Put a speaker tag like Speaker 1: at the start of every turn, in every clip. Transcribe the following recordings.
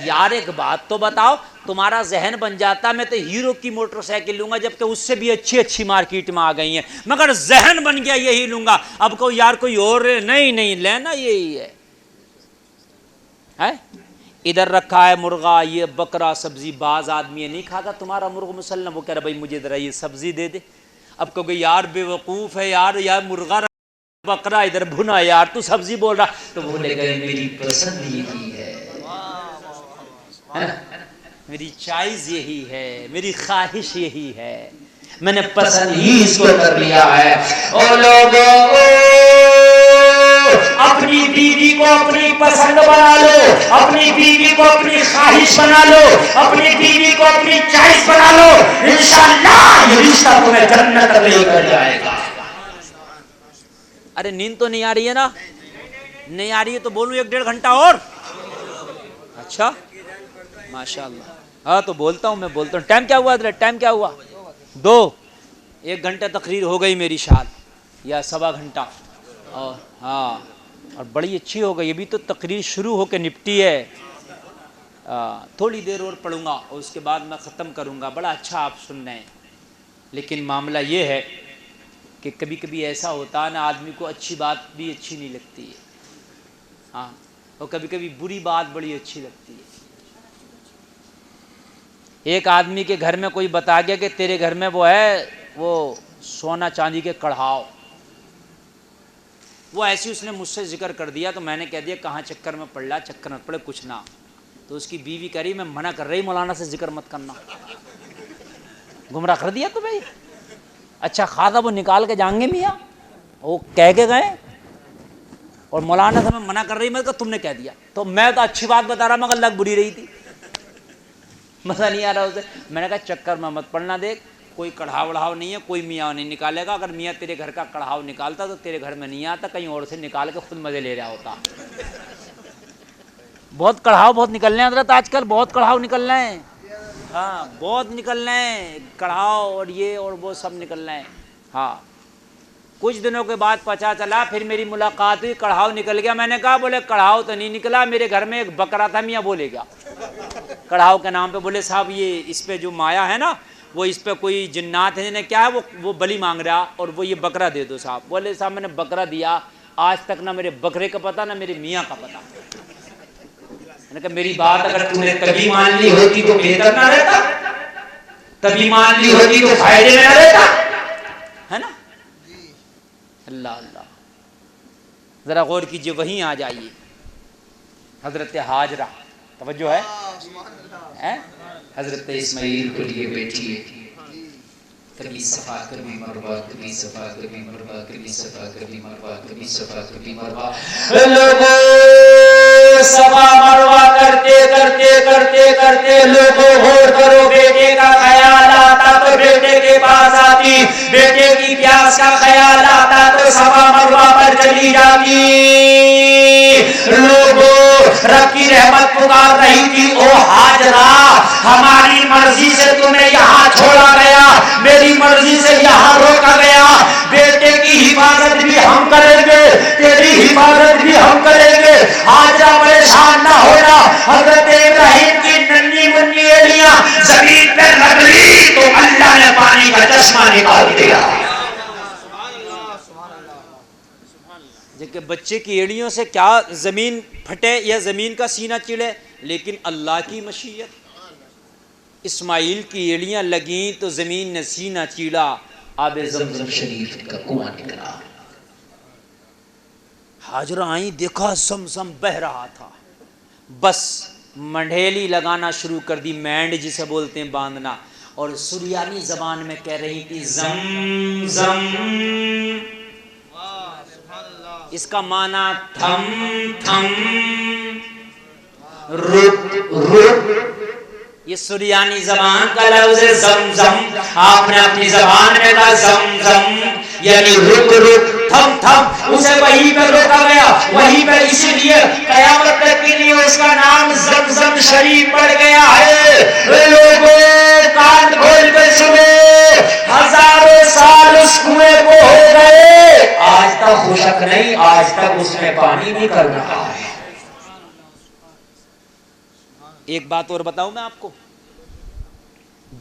Speaker 1: یار ایک بات تو بتاؤ, تمہارا ذہن بن جاتا میں تو ہیرو کی موٹر سائیکل لوں گا, جبکہ اس سے بھی اچھی اچھی مارکیٹ میں آ گئی ہیں, مگر ذہن بن گیا یہی لوں گا. اب کو یار کوئی اور نہیں لینا یہی ہے. ادھر رکھا ہے مرغا, یہ بکرا, سبزی. بعض آدمی یہ نہیں کھاتا تمہارا مرغ مسلم, وہ کہہ رہا بھائی مجھے ذرا یہ سبزی دے دے. اب کہو گے یار بے وقوف ہے یار مرغا بکرا ادھر بھنا یار, تو سبزی بول رہا. تو بولے گا میری پسند یہی ہے, میری چائز یہی ہے, میری خواہش یہی ہے, میں نے پسند ہی اس کو کر لیا ہے. او لوگوں, اپنی بیوی کو اپنی پسند بنا لو, اپنی بیوی کو اپنی خواہش بنا لو, اپنی بیوی کو اپنی چوائس بنا لو, انشاءاللہ یہ رشتہ تمہیں جنت لے کر جائے گا. ارے نیند تو نہیں آ رہی ہے نا؟ نہیں آ رہی ہے تو بولوں 1-1.5 گھنٹہ اور. اچھا ماشاءاللہ, ہاں تو بولتا ہوں, میں بولتا ہوں. ٹائم کیا ہوا حضرت, ٹائم کیا ہوا؟ 2. 1 گھنٹہ تقریر ہو گئی میری شاید, یا 1.25 گھنٹہ. اور ہاں, اور بڑی اچھی ہو گئی. ابھی تو تقریر شروع ہو کے نپٹی ہے. تھوڑی دیر اور پڑھوں گا اور اس کے بعد میں ختم کروں گا. بڑا اچھا آپ سن رہے ہیں, لیکن معاملہ یہ ہے کہ کبھی کبھی ایسا ہوتا ہے نا, آدمی کو اچھی بات بھی اچھی نہیں لگتی ہے, ہاں, اور کبھی کبھی بری بات بڑی اچھی لگتی ہے. ایک آدمی کے گھر میں کوئی بتا گیا کہ تیرے گھر میں وہ ہے, وہ سونا چاندی کے کڑھاؤ. وہ ایسی اس نے مجھ سے ذکر کر دیا, تو میں نے کہہ دیا کہاں چکر میں پڑ رہا, چکر میں پڑے کچھ نہ. تو اس کی بیوی کہہ رہی میں منع کر رہی مولانا سے ذکر مت کرنا. گمراہ کر دیا تو بھائی. اچھا خاصا وہ نکال کے جائیں گے میاں, وہ کہہ کے گئے, اور مولانا سے میں منع کر رہی, میں کہ تم نے کہہ دیا. تو میں تو اچھی بات بتا رہا, مگر لگ بری رہی تھی, مزہ نہیں آ رہا اسے. میں نے کہا چکر میں مت پڑنا, دیکھ کوئی کڑھاؤ وڑھاؤ نہیں ہے, کوئی میاں نہیں نکالے گا. اگر میاں تیرے گھر کا کڑھاؤ نکالتا تو تیرے گھر میں نہیں آتا, کہیں اور سے نکال کے خود مزے لے رہا ہوتا. بہت کڑھاؤ بہت نکل رہے ہیں حضرت آج کل, بہت کڑھاؤ نکل رہے ہیں. ہاں بہت نکل رہے ہیں کڑھاؤ, اور یہ اور وہ سب نکل رہے ہیں. ہاں کچھ دنوں کے بعد پتا چلا, پھر میری ملاقات ہوئی, کڑھاؤ نکل گیا. میں نے کہا بولے کڑھاؤ تو نہیں نکلا, میرے گھر میں ایک بکرا تھا میاں, بولے گا کڑھاؤ کے نام پہ. بولے صاحب یہ اس پہ جو مایا ہے نا, وہ اس پہ کوئی جنات ہیں نے کیا ہے, وہ بلی مانگ رہا, اور وہ یہ بکرا دے دو صاحب. بولے صاحب میں نے بکرا دیا, آج تک نہ میرے بکرے کا پتہ نہ میرے میاں کا پتہ. میں نے کہا میری بات اگر تم نے تبھی مان لی ہوتی تو بہتر نہ رہتا, تبھی مان لی ہوتی تو فائدے میں نہ رہتا, ہے نا. اللہ اللہ, ذرا غور کیجئے, وہیں آ جائیے. حضرت ہاجرہ, توجہ ہے, حضرت اسماعیل کے لیے بیٹھی ہے. کبھی صفا کبھی مروہ, کبھی صفا کبھی مروہ, کبھی صفا کبھی مروہ, کبھی صفا کبھی مروہ. لوگوں صفا مروہ کرتے کرتے کرتے کرتے لوگوں غور کرو, بیٹے کا خیال آتا تو بیٹے کے پاس آتی, بیٹے کی پیاس کا خیال آتا تو صفا مروہ پر چلی جاتی. لوگوں رب کی رحمت پکار رہی تھی, او ہاجرہ ہماری مرضی سے تمہیں یہاں چھوڑا گیا, میری مرضی سے یہاں روکا گیا, بیٹے کی حفاظت بھی ہم کریں گے, تیری حفاظت بھی ہم کریں گے. ہاجرہ پریشان نہ ہونا, حضرت ابراہیم کی ننھی منی ایڑیاں زمین پہ رکھ لی تو اللہ نے پانی کا چشمہ نکال دیا. کہ بچے کی ایڑیوں سے کیا زمین پھٹے یا زمین کا سینہ چڑھے, لیکن اللہ کی مشیت. اسماعیل کی ایڑیاں لگیں تو زمین نے سینہ چیڑا, آب زمزم شریف کا کنواں نکلا. ہاجرہ آئیں, دیکھا زمزم بہ رہا تھا, بس منڈھیلی لگانا شروع کر دی, مینڈ جسے بولتے ہیں باندھنا, اور سریانی زبان میں کہہ رہی تھی زم زم. اس کا معنی تھم تھم, رک رک. یہ سریانی زبان کا لفظ زم زم, آپ نے اپنی زبان میں کہا زم زم یعنی رک رک, تھم تھم. اسے وہیں پہ روکا گیا, وہیں پہ, اسی لیے قیامت تک کے لیے اس کا نام زمزم شریف پڑ گیا ہے. لوگوں کان کھول کر سنو, ہزاروں سال اس کنویں کو ہو گئے, آج تک خشک نہیں, آج تک اس میں پانی نکل رہا ہے. ایک بات اور بتاؤں میں آپ کو،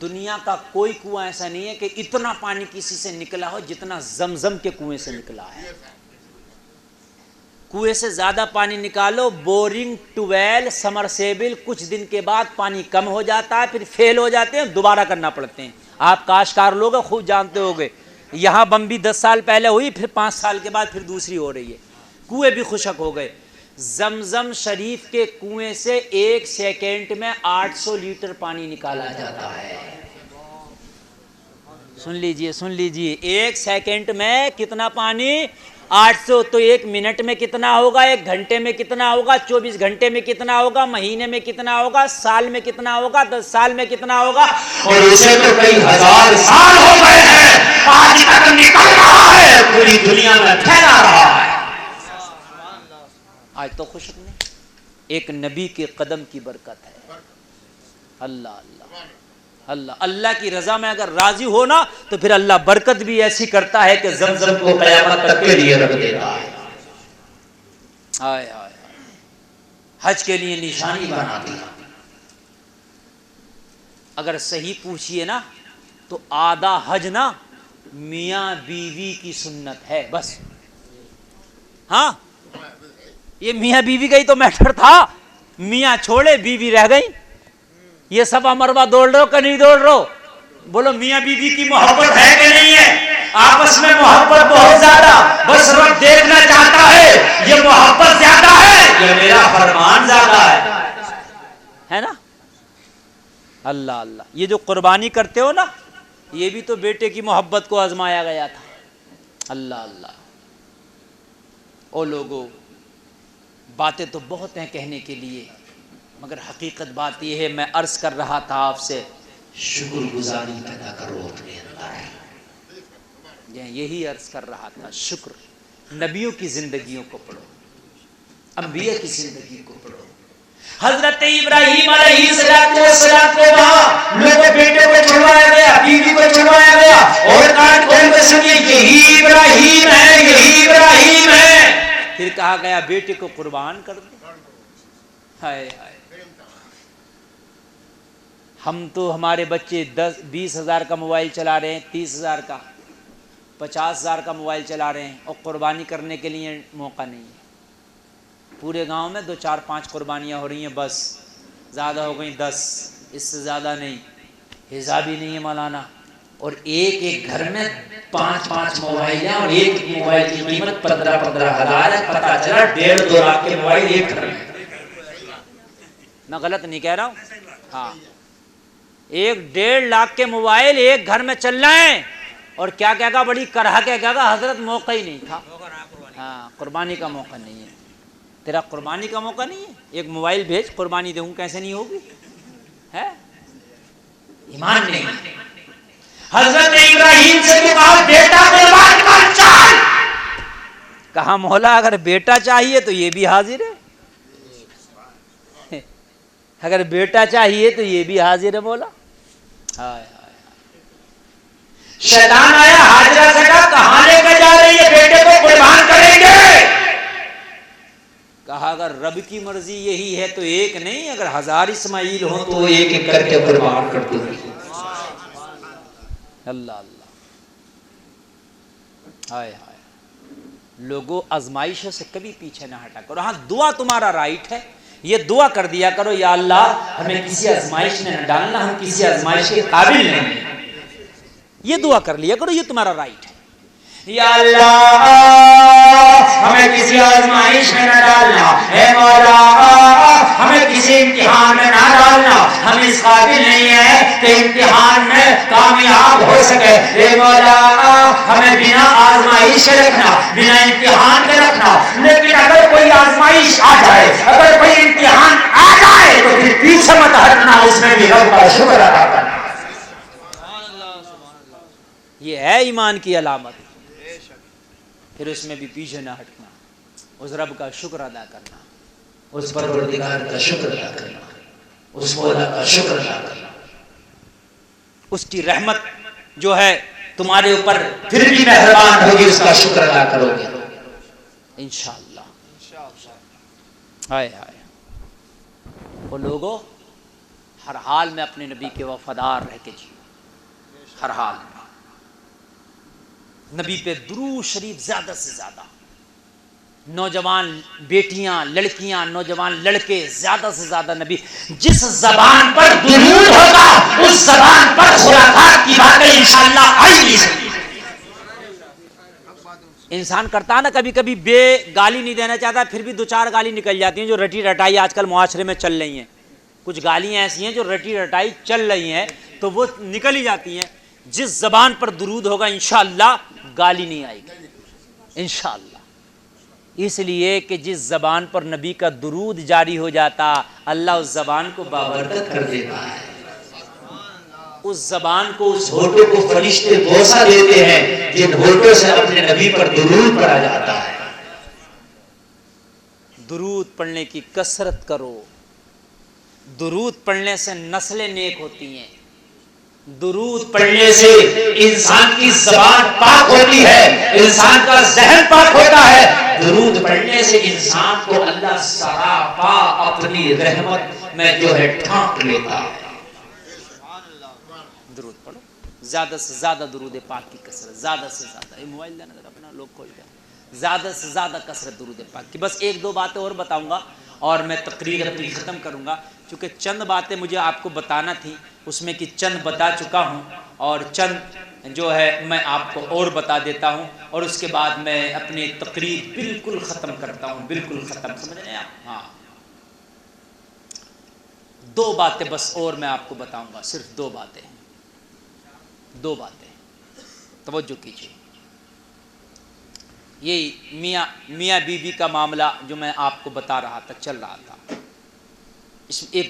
Speaker 1: دنیا کا کوئی کنواں ایسا نہیں ہے کہ اتنا پانی کسی سے نکلا ہو جتنا زمزم کے کنویں سے نکلا ہے۔ کنویں سے زیادہ پانی نکالو، بورنگ، ٹویل، سمرسیبل، کچھ دن کے بعد پانی کم ہو جاتا ہے، پھر فیل ہو جاتے ہیں، دوبارہ کرنا پڑتے ہیں۔ آپ کاشتکار لوگ خوب جانتے ہوگے، یہاں بمبی 10 سال پہلے ہوئی، پھر 5 سال کے بعد پھر دوسری ہو رہی ہے، کنویں بھی خشک ہو گئے۔ زمزم شریف کے کنویں سے 1 سیکنڈ میں 800 لیٹر پانی نکالا جاتا ہے۔ سن لیجئے 1 سیکنڈ میں کتنا پانی؟ 800۔ تو 1 منٹ میں کتنا ہوگا، 1 گھنٹے میں کتنا ہوگا، 24 گھنٹے میں کتنا ہوگا، مہینے میں کتنا ہوگا، سال میں کتنا ہوگا، 10 سال میں کتنا ہوگا، اور اسے تو کئی ہزار سال ہو گئے ہیں، آج تک نکل رہا ہے، پوری دنیا میں پھیلا رہا ہے۔ آج تو خشک نہیں، ایک نبی کے قدم کی برکت ہے۔ اللہ اللہ اللہ، اللہ کی رضا میں اگر راضی ہو نا تو پھر اللہ برکت بھی ایسی کرتا ہے کہ زمزم کو قیامت تک کے لیے رکھ دیتا ہے۔ آئے آئے، حج کے لیے نشانی بنا دیا۔ اگر صحیح پوچھئے نا تو آدھا حج نا میاں بیوی کی سنت ہے بس۔ ہاں، یہ میاں بیوی کا ہی تو میٹر تھا، میاں چھوڑے بیوی رہ گئی۔ یہ سب مروا دوڑ رہے ہو کہ نہیں دوڑ رہے ہو؟ بولو میاں بیوی کی محبت ہے کہ نہیں ہے؟ آپس میں محبت بہت زیادہ، بس رب دیکھنا چاہتا ہے یہ محبت زیادہ ہے یا میرا فرمان زیادہ ہے نا؟ اللہ اللہ، یہ جو قربانی کرتے ہو نا، یہ بھی تو بیٹے کی محبت کو آزمایا گیا تھا۔ اللہ اللہ، او لوگو، باتیں تو بہت ہیں کہنے کے لیے، مگر حقیقت بات یہ ہے، میں عرض کر رہا تھا آپ سے، شکر گزاری پیدا کرو اپنے اندر۔ یہی عرض کر رہا تھا، شکر۔ نبیوں کی زندگیوں کو پڑھو، انبیاء کی زندگی کو پڑھو۔ حضرت ابراہیم علیہ السلام کو وہاں لوگوں بیٹے کو چھڑوایا گیا، بیوی کو چھڑوایا گیا، اور کان کھول کے سنیے، یہی ابراہیم ہے، یہی ابراہیم ہے۔ پھر کہا گیا بیٹے کو قربان کر دو۔ ہائے ہائے، ہم تو ہمارے بچے 10-20 ہزار کا موبائل چلا رہے ہیں، 30 ہزار کا، 50 ہزار کا موبائل چلا رہے ہیں، اور قربانی کرنے کے لیے موقع نہیں ہے۔ پورے گاؤں میں 2-4-5 قربانیاں ہو رہی ہیں بس، زیادہ ہو گئیں 10، اس سے زیادہ نہیں، حساب ہی نہیں ہے مولانا۔ اور ایک گھر میں 5-5 موبائل ہیں، اور ایک موبائل کی قیمت 15-15 ہزار ہے۔ پتہ چلا 1.5-2 لاکھ کے موبائل ایک گھر میں۔ میں غلط نہیں کہہ رہا ہوں؟ ہاں، 1-1.5 لاکھ کے موبائل ایک گھر میں چل رہے ہیں، اور کیا کہے گا، بڑی کرہ کے کہے گا حضرت موقع ہی نہیں تھا۔ ہاں، قربانی کا موقع نہیں ہے، تیرا قربانی کا موقع نہیں ہے، ایک موبائل بھیج، قربانی دوں، کیسے نہیں ہوگی؟ ہے ایمان نہیں۔ حضرت ابراہیم سے بھی کہا بیٹا قربان کر، چل۔ کہا مولا اگر بیٹا چاہیے تو یہ بھی حاضر ہے، اگر بیٹا چاہیے تو یہ بھی حاضر ہے مولا۔ ہائے ہائے، شیطان آیا، حاجرہ سے کہا کہاں لے کے جا رہی ہے، بیٹے کو قربان کریں گے۔ کہا اگر رب کی مرضی یہی ہے تو ایک نہیں، اگر 1000 اسماعیل ہوں تو ایک ایک کر کے قربان کر دوں گی۔ اللہ اللہ، ہائے ہائے، لوگوں آزمائشوں سے کبھی پیچھے نہ ہٹا کرو۔ ہاں، دعا تمہارا رائٹ ہے، یہ دعا کر دیا کرو، یا اللہ ہمیں کسی آزمائش میں نہ ڈالنا، ہم کسی آزمائش کے قابل نہیں ہیں، یہ دعا کر لیا کرو، یہ تمہارا رائٹ ہے۔ یا اللہ ہمیں کسی آزمائش میں نہ ڈالنا، اے مولا ہمیں کسی امتحان میں نہ ڈالنا، ہم اس قابل نہیں ہیں کہ امتحان میں کامیاب ہو سکے۔ اے مولا ہمیں بنا آزمائش کے رکھنا، بنا امتحان کے رکھنا، لیکن اگر کوئی آزمائش آ جائے، اگر کوئی امتحان آ جائے تو پھر پیچھے مت ہٹنا، اس میں بھی رب کا شکر ادا کرنا۔ یہ ہے ایمان کی علامت، پھر اس میں بھی پیچھے نہ ہٹنا، اس رب کا شکر ادا کرنا، اس پروردگار کا شکر ادا کرنا، اس مولا کا شکر ادا کرنا، اس کی رحمت جو ہے تمہارے اوپر پھر بھی مہربان ہوگی، اس کا شکر ادا کرو گے انشاءاللہ۔ ہائے ہائے، وہ لوگوں ہر حال میں اپنے نبی کے وفادار رہ کے جیو، ہر حال میں نبی پہ درود شریف زیادہ سے زیادہ، نوجوان بیٹیاں، لڑکیاں، نوجوان لڑکے زیادہ سے زیادہ نبی، جس زبان پر درود ہوگا اس زبان پر خرافات کی باتیں انشاءاللہ آئی نہیں سکتی۔ انسان کرتا نا کبھی کبھی بے گالی نہیں دینا چاہتا، پھر بھی دو چار گالی نکل جاتی ہیں جو رٹی رٹائی آج کل معاشرے میں چل رہی ہیں، کچھ گالیاں ایسی ہیں جو رٹی رٹائی چل رہی ہیں تو وہ نکل ہی جاتی ہیں۔ جس زبان پر درود ہوگا انشاءاللہ گالی نہیں آئے گی انشاءاللہ، اس لیے کہ جس زبان پر نبی کا درود جاری ہو جاتا اللہ اس زبان کو بابرکت کر دیتا ہے، اس زبان کو، اس ہونٹوں کو فرشتے بوسہ دیتے ہیں جن ہونٹوں سے اپنے نبی پر درود پڑھا جاتا ہے۔ درود پڑھنے کی کثرت کرو، درود پڑھنے سے نسلیں نیک ہوتی ہیں، درود پڑھنے سے انسان کی زبان پاک ہوتی ہے، انسان کا ذہن پاک ہوتا ہے، درود پڑھنے سے انسان کو اللہ سراپا اپنی رحمت میں جو ہے ڈھانپ لیتا ہے۔ درود پڑھو، زیادہ سے زیادہ درود پاک کی کثرت، زیادہ سے زیادہ، یہ موبائل دینا ذرا اپنا لوگ کھول کے، زیادہ سے زیادہ کثرت درود پاک کی۔ بس ایک دو باتیں اور بتاؤں گا اور میں تقریر اپنی ختم کروں گا، چونکہ چند باتیں مجھے آپ کو بتانا تھیں، اس میں کہ چند بتا چکا ہوں اور چند جو ہے میں آپ کو اور بتا دیتا ہوں، اور اس کے بعد میں اپنی تقریر بالکل ختم کرتا ہوں، بالکل ختم، سمجھ رہے ہیں آپ؟ ہاں، دو باتیں بس اور میں آپ کو بتاؤں گا، صرف دو باتیں، دو باتیں، توجہ کیجیے۔ یہی میاں بیوی کا معاملہ جو میں آپ کو بتا رہا تھا، چل رہا تھا، اس ایک